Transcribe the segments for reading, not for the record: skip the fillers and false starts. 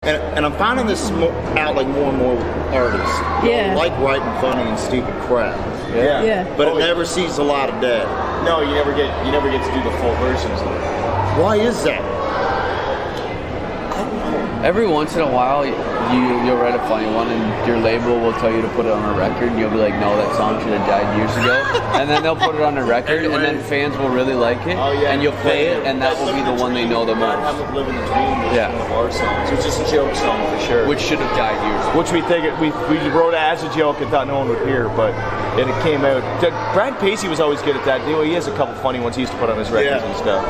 And I'm finding this out like more and more artists. Yeah. Like writing funny and stupid crap. Yeah. But it never sees a lot of dead. No, you never get to do the full versions. Why is that? Every once in a while, you'll write a funny one, and your label will tell you to put it on a record, and you'll be like, "No, that song should have died years ago." And then they'll put it on a record, and then fans will really like it, and you'll play it, and that will be the one they know the most. Living the Dream was one of our songs. It was just a joke song for sure, which should have died years ago. Which we wrote as a joke and thought no one would hear, but then it came out. Brad Pacey was always good at that. You know, he has a couple funny ones he used to put on his records and stuff.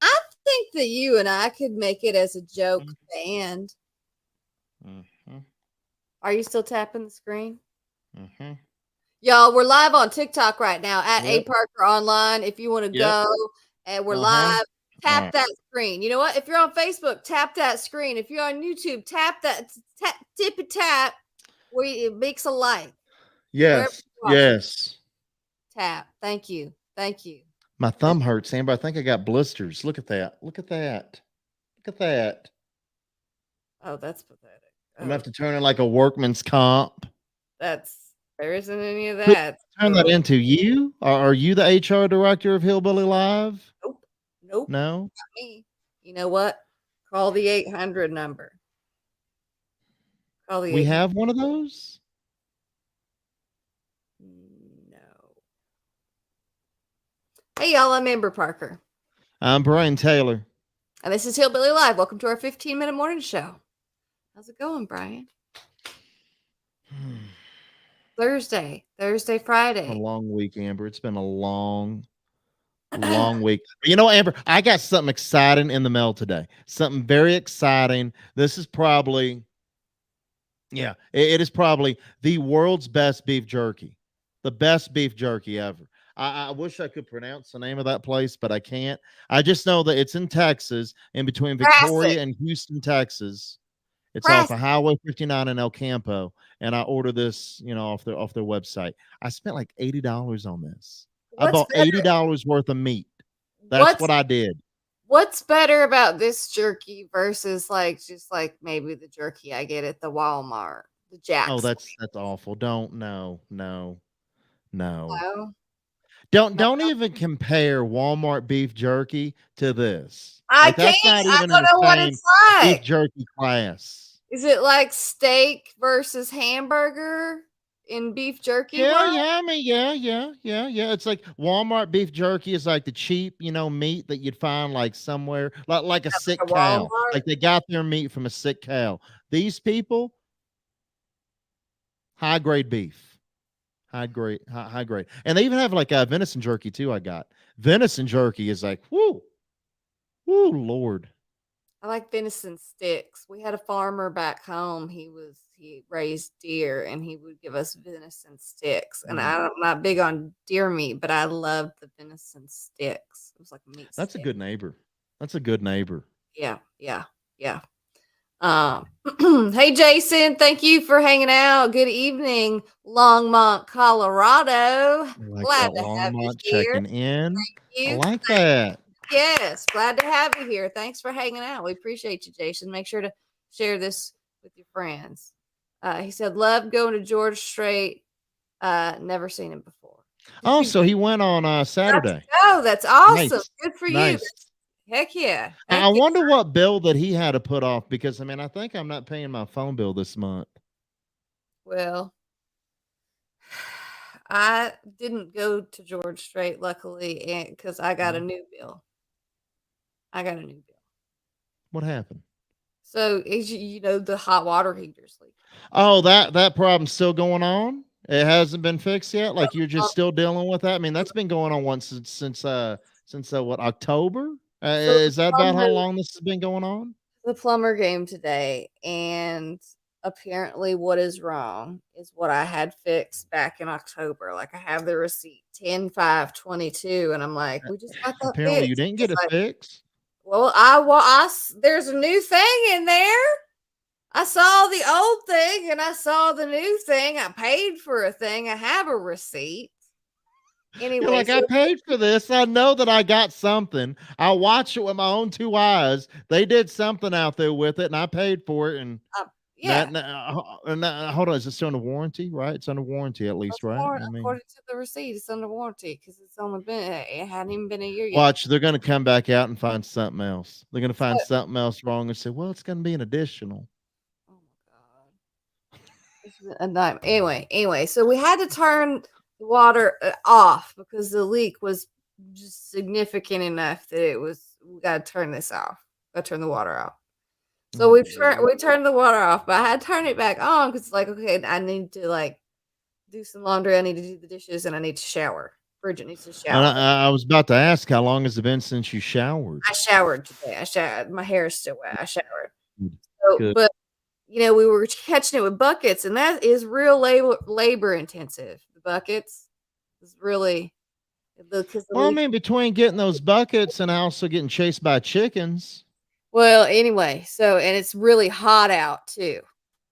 I think that you and I could make it as a joke band. Mm-hmm. Are you still tapping the screen? Mm-hmm. Y'all, we're live on TikTok right now at A Parker Online. If you want to go, and we're live, tap that screen. You know what? If you're on Facebook, tap that screen. If you're on YouTube, tap that, tap. It makes a like. Yes. Yes. Tap. Thank you. Thank you. My thumb hurts, Amber. I think I got blisters. Look at that. Look at that. Look at that. Oh, that's pathetic. I'm going to have to turn in like a workman's comp. There isn't any of that. Turn that into you? Are you the HR director of Hillbilly Live? Nope. No? Not me. You know what? Call the 800 number. We have one of those? Hey, y'all, I'm Amber Parker. I'm Brian Taylor. And this is Hillbilly Live. Welcome to our 15-minute morning show. How's it going, Brian? Thursday, Friday. A long week, Amber. It's been a long week. You know, Amber, I got something exciting in the mail today. Something very exciting. This is probably, it is probably the world's best beef jerky. The best beef jerky ever. I wish I could pronounce the name of that place, but I can't. I just know that it's in Texas, in between Victoria and Houston, Texas. It's off of Highway 59 in El Campo, and I ordered this, off their website. I spent like $80 on this. I bought $80 worth of meat. That's what I did. What's better about this jerky versus just maybe the jerky I get at the Walmart, the Jack's? Oh, that's awful. No. Don't even compare Walmart beef jerky to this. I can't. I don't know what it's like. Beef jerky class. Is it like steak versus hamburger in beef jerky? Yeah. It's like Walmart beef jerky is like the cheap, meat that you'd find like somewhere, like a sick cow. Like they got their meat from a sick cow. These people, high grade beef. High grade. And they even have like venison jerky too. I got venison jerky is like, whoo, Lord. I like venison sticks. We had a farmer back home. He raised deer and he would give us venison sticks. And I'm not big on deer meat, but I love the venison sticks. It was like a meat That's stick. a good neighbor. Yeah. Hey, Jason, thank you for hanging out. Good evening, Longmont, Colorado. Glad to have you here. Checking in. Thank you. I like that. Yes, glad to have you here. Thanks for hanging out. We appreciate you, Jason. Make sure to share this with your friends. He said, love going to George Strait. Never seen him before. So he went on Saturday. Oh, that's awesome. Nice. Good for Nice. you. Heck yeah. I wonder what bill that he had to put off, because I think I'm not paying my phone bill this month. Well, I didn't go to George Strait, luckily, because I got a new bill. What happened? So, the hot water heater's leaking. Oh, that problem's still going on? It hasn't been fixed yet? Like you're just still dealing with that? I mean, that's been going on once since what, October? Is that about how long this has been going on? The plumber came today, and apparently what is wrong is what I had fixed back in October. Like I have the receipt 10/5/22, and I'm like, we just got that apparently fixed. You didn't get it fixed. Well, there's a new thing in there. I saw the old thing and I saw the new thing. I paid for a thing. I have a receipt. Anyway, You're like, I paid for this. I know that I got something. I watched it with my own 2 eyes. They did something out there with it, and I paid for it. And yeah. hold on, is it still under warranty? Right? It's under warranty at least, right? I mean, According to the receipt, it's under warranty because it's only been it hadn't even been a year yet. watch, they're gonna come back out and find something else. They're gonna find something else wrong and say, well, it's gonna be an additional. Oh my god. It's a nightmare. Anyway, so we had to turn the water off because the leak was just significant enough that we got to turn this off. Got to turn the water off. So we turned the water off, but I had to turn it back on because it's like, okay, I need to like do some laundry, I need to do the dishes, and I need to shower. Bridget needs to shower. And I was about to ask, how long has it been since you showered? I showered today. I showered. My hair is still wet. I showered. Good. But we were catching it with buckets, and that is real labor intensive. The buckets is really Well, I mean, between getting those buckets and also getting chased by chickens. Well, anyway, and it's really hot out too,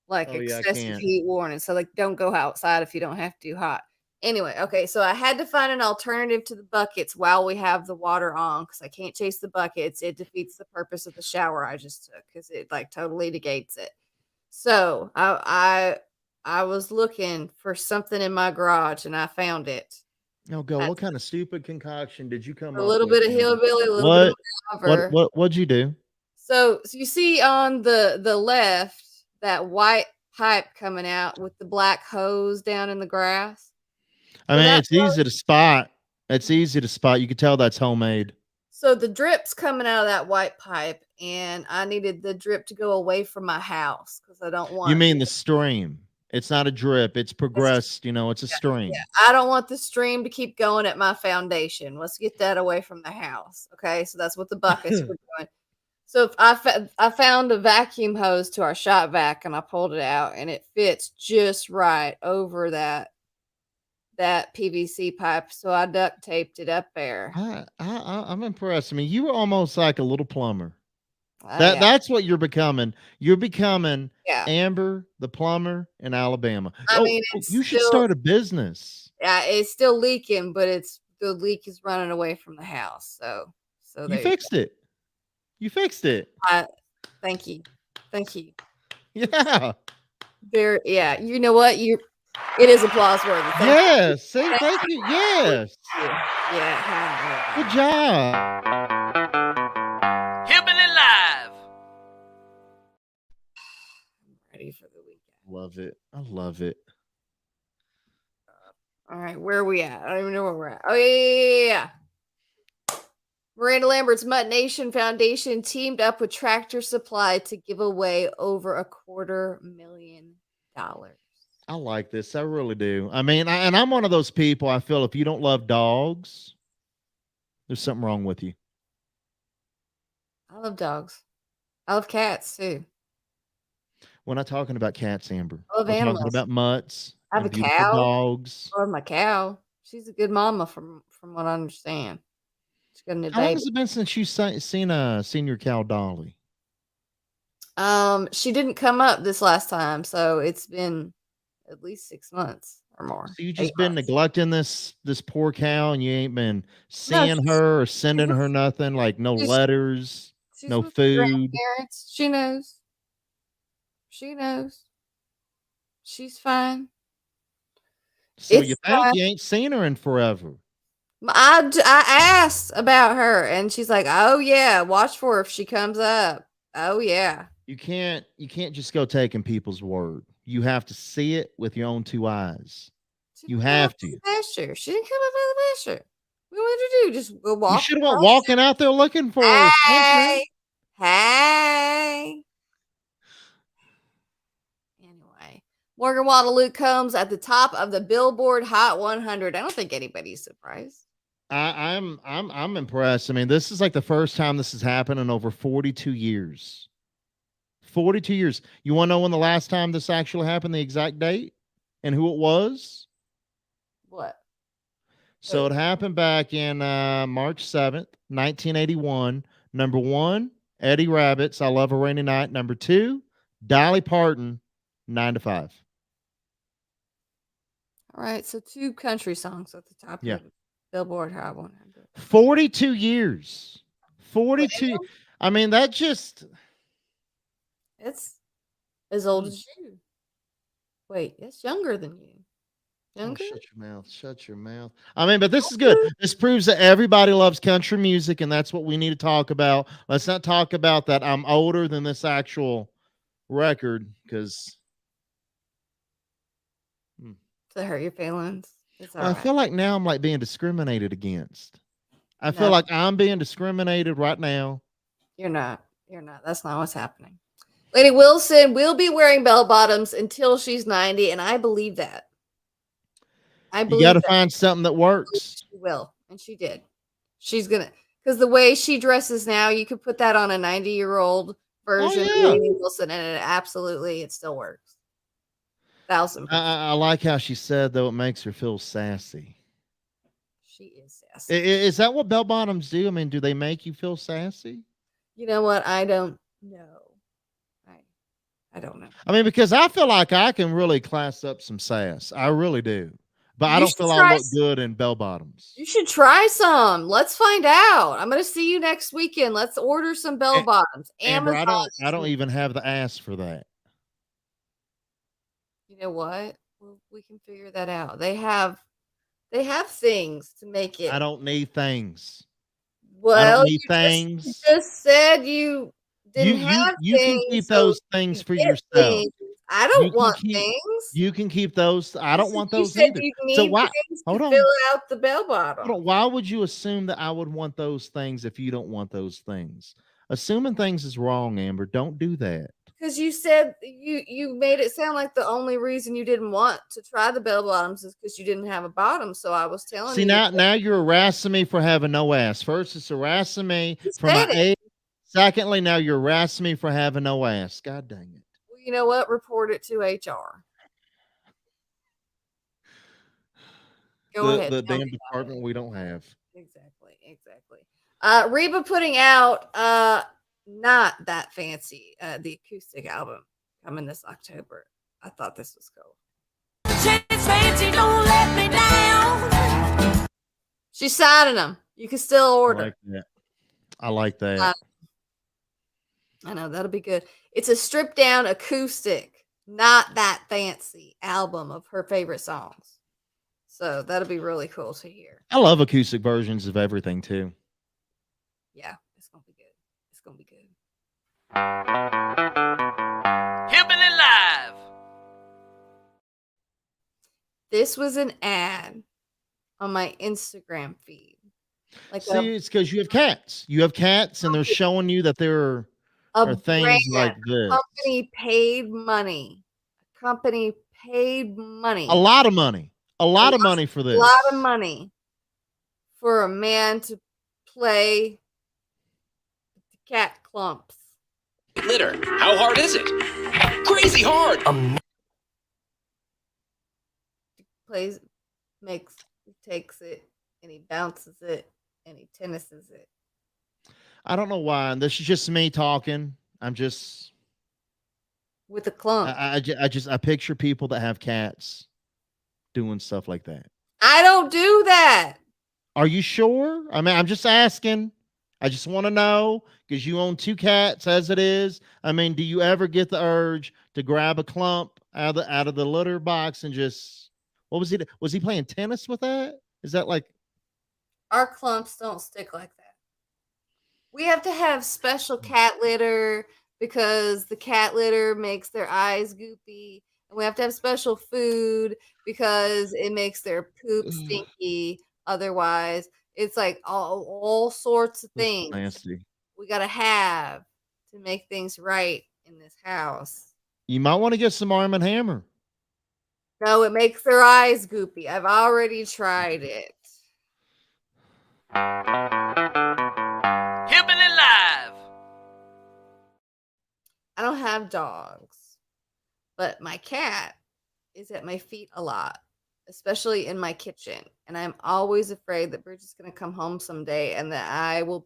like excessive heat warning. So like, don't go outside if you don't have to do hot. Anyway, okay, so I had to find an alternative to the buckets while we have the water on because I can't chase the buckets. It defeats the purpose of the shower I just took because it like totally negates it. So I was looking for something in my garage and I found it. Oh, what kind of stupid concoction did you come up with? A little bit of hillbilly, a little bit of Oliver. What'd you do? So you see on the left that white pipe coming out with the black hose down in the grass. I mean, it's easy to spot. It's easy to spot. You can tell that's homemade. So the drip's coming out of that white pipe, and I needed the drip to go away from my house because I don't want. You mean the stream? It's not a drip. It's progressed. It's a stream. Yeah. I don't want the stream to keep going at my foundation. Let's get that away from the house. Okay, so that's what the buckets were doing. So I found a vacuum hose to our shop vac, and I pulled it out, and it fits just right over that PVC pipe. So I duct taped it up there. I'm impressed. I mean, you were almost like a little plumber. That's what you're becoming. You're becoming Amber, the plumber in Alabama. I mean, you should start a business. Yeah, it's still leaking, but the leak is running away from the house. So you fixed it. You fixed it. Thank you. Yeah. Yeah. You know what? It is applause worthy. Yes. Thank you. Yes. Yeah. Good job. Hillbilly Live. I'm ready for the weekend. Love it. I love it. All right. Where are we at? I don't even know where we're at. Oh, yeah. Miranda Lambert's Mutt Nation Foundation teamed up with Tractor Supply to give away over $250,000. I like this. I really do. I mean, I'm one of those people. I feel if you don't love dogs, there's something wrong with you. I love dogs. I love cats too. We're not talking about cats, Amber. I love animals. Talking about mutts. I have a cow. Dogs. I love my cow. She's a good mama from what I understand. How long has it been since you've seen your cow Dolly? She didn't come up this last time, so it's been at least 6 months or more. So you just been neglecting this poor cow, and you ain't been seeing her or sending her nothing, like no letters, no food. She knows. She's fine. So you think you ain't seen her in forever? I asked about her, and she's like, "Oh yeah, watch for her if she comes up." Oh yeah. You can't just go taking people's word. You have to see it with your own 2 eyes. You have to. Pasture. She didn't come up in the pasture. What did you do? Just go walk. You should have went walking out there looking for her. Hey. Anyway, Morgan Waterloo comes at the top of the Billboard Hot 100. I don't think anybody's surprised. I'm impressed. I mean, this is like the first time this has happened in over 42 years. 42 years. You want to know when the last time this actually happened, the exact date and who it was? What? So it happened back in March 7th, 1981. Number 1, Eddie Rabbit's I Love a Rainy Night. Number 2, Dolly Parton, 9 to 5. All right, so 2 country songs at the top. Yeah. Billboard Hot 100. 42 years. 42. I mean, that just. It's as old as you. Wait, it's younger than you. Younger? Oh, shut your mouth. Shut your mouth. I mean, but this is good. This proves that everybody loves country music, and that's what we need to talk about. Let's not talk about that I'm older than this actual record, because does that hurt your feelings? I feel like now I'm like being discriminated against. I feel like I'm being discriminated right now. You're not. You're not. That's not what's happening. Lainey Wilson will be wearing bell bottoms until she's 90, and I believe that. You got to find something that works. She will, and she did. She's gonna, because the way she dresses now, you could put that on a 90-year-old version of Lainey Wilson, and it still works. 1,000%. I like how she said, though, it makes her feel sassy. She is sassy. Is that what bell bottoms do? I mean, do they make you feel sassy? You know what? I don't know. I don't know. I mean, because I feel like I can really class up some sass. I really do. But I don't feel I look good in bell bottoms. You should try some. Let's find out. I'm going to see you next weekend. Let's order some bell bottoms. Amber, I don't even have the ass for that. You know what? We can figure that out. They have things to make it. I don't need things. Well, I don't need things. You just said you didn't have you things. You can keep those things for yourself. Things. I don't want things. You can keep those. I don't want those either. So why? Hold on. Fill out the bell bottom. Why would you assume that I would want those things if you don't want those things? Assuming things is wrong, Amber. Don't do that. Because you said you made it sound like the only reason you didn't want to try the bell bottoms is because you didn't have a bottom. So I was telling you. See, now you're harassing me for having no ass. First, it's harassing me for my age. Secondly, now you're harassing me for having no ass. God dang it. Well, you know what? Report it to HR. Go ahead. The damn department we don't have. Exactly. Reba putting out not that fancy the acoustic album coming this October. I thought this was cool. Fancy, don't let me down. She's signing them. You can still order. I like that. I know that'll be good. It's a stripped down acoustic, not that fancy album of her favorite songs. So that'll be really cool to hear. I love acoustic versions of everything too. Yeah, it's gonna be good. It's gonna be good. Hillbilly Live. This was an ad on my Instagram feed. It's because you have cats. You have cats, and they're showing you that there are things like this. Company paid money. A lot of money. A lot of money for this. A lot of money for a man to play the cat clumps. Litter. How hard is it? Crazy hard. He takes it, and he bounces it, and he tennises it. I don't know why. And this is just me talking. I'm just with a clump. I picture people that have cats doing stuff like that. I don't do that. Are you sure? I mean, I'm just asking. I just want to know because you own 2 cats as it is. I mean, do you ever get the urge to grab a clump out of the litter box and just what was he? Was he playing tennis with that? Is that like our clumps don't stick like that? We have to have special cat litter because the cat litter makes their eyes goopy. And we have to have special food because it makes their poop stinky. Otherwise, it's like all sorts of things nasty. We got to have to make things right in this house. You might want to get some Arm & Hammer. No, it makes their eyes goopy. I've already tried it. Hillbilly Live. I don't have dogs, but my cat is at my feet a lot, especially in my kitchen. And I'm always afraid that Bridget's going to come home someday and that I will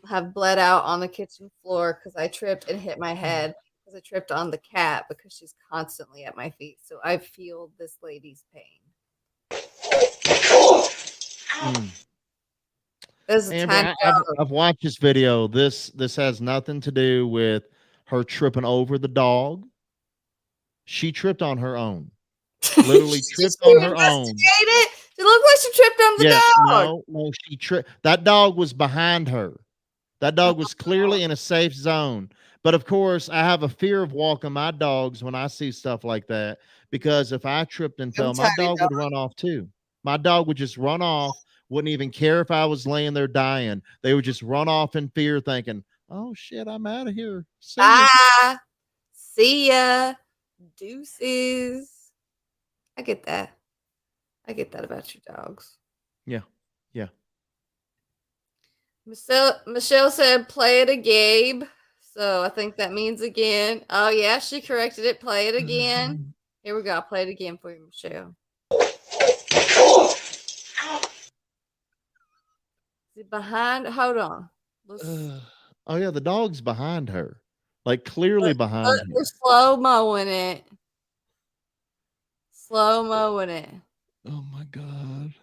have bled out on the kitchen floor because I tripped and hit my head because I tripped on the cat because she's constantly at my feet. So I feel this lady's pain. This is Amber, I've watched this video. This has nothing to do with her tripping over the dog. She tripped on her own. Literally tripped on her own. It looked like she tripped on the dog. No, she tripped. That dog was behind her. That dog was clearly in a safe zone. But of course, I have a fear of walking my dogs when I see stuff like that, because if I tripped and fell, my dog would run off too. My dog would just run off, wouldn't even care if I was laying there dying. They would just run off in fear, thinking, "Oh shit, I'm out of here. Bye. See ya. Deuces." I get that. I get that about your dogs. Yeah. Michelle said, "Play it a Gabe." So I think that means again. Oh yeah, she corrected it. Play it again. Here we go. I'll play it again for you, Michelle. Is it behind? Hold on. Oh yeah, the dog's behind her, like clearly behind her. We're slow mowing it. Slow mowing it. Oh my god,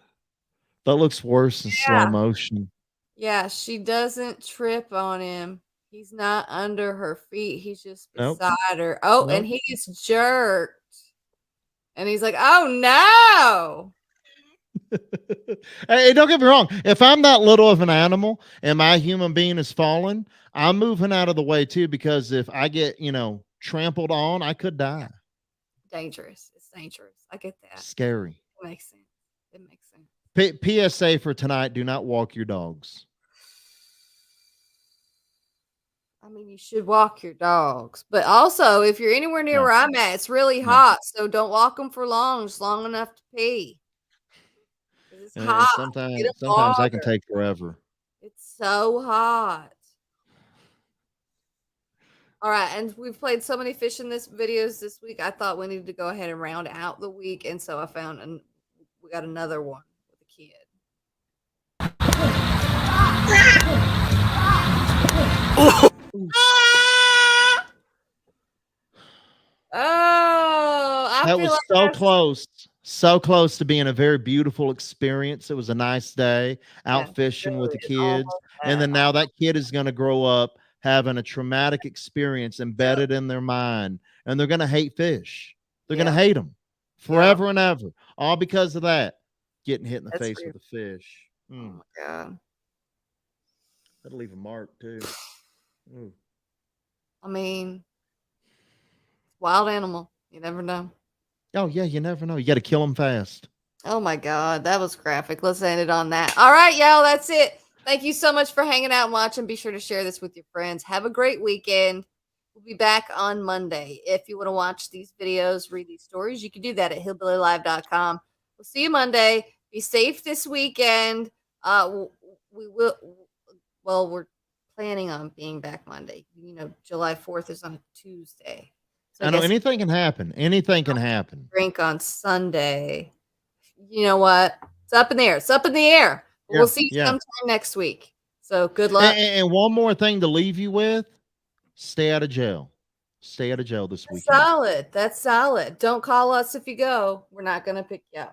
that looks worse in slow motion. Yeah, she doesn't trip on him. He's not under her feet. He's just beside her. Oh, and he's jerked. And he's like, "Oh no." Hey, don't get me wrong. If I'm that little of an animal and my human being is falling, I'm moving out of the way too, because if I get, trampled on, I could die. Dangerous. It's dangerous. I get that. Scary. It makes sense. It makes sense. PSA for tonight: do not walk your dogs. I mean, you should walk your dogs, but also if you're anywhere near where I'm at, it's really hot, so don't walk them for long, just long enough to pee. It's hot. Sometimes I can take forever. It's so hot. All right, and we've played so many fish in this videos this week. I thought we needed to go ahead and round out the week, and so I found we got another one with a kid. Oh, that was so close to being a very beautiful experience. It was a nice day out fishing with the kids, and then now that kid is going to grow up having a traumatic experience embedded in their mind, and they're going to hate fish. They're going to hate them forever and ever, all because of that, getting hit in the face with a fish. Oh my god, that'll leave a mark too. Ooh. I mean, wild animal. You never know. Oh, yeah, you never know. You got to kill them fast. Oh, my God. That was graphic. Let's end it on that. All right, y'all. That's it. Thank you so much for hanging out and watching. Be sure to share this with your friends. Have a great weekend. We'll be back on Monday. If you want to watch these videos, read these stories, you can do that at hillbillylive.com. We'll see you Monday. Be safe this weekend. We're planning on being back Monday. July 4th is on a Tuesday. So I know anything can happen. Anything can happen. Drink on Sunday. You know what? It's up in the air. It's up in the air. Yeah, we'll see you sometime next week. So good luck. And one more thing to leave you with: stay out of jail. Stay out of jail this weekend. Solid. That's solid. Don't call us if you go. We're not going to pick you up.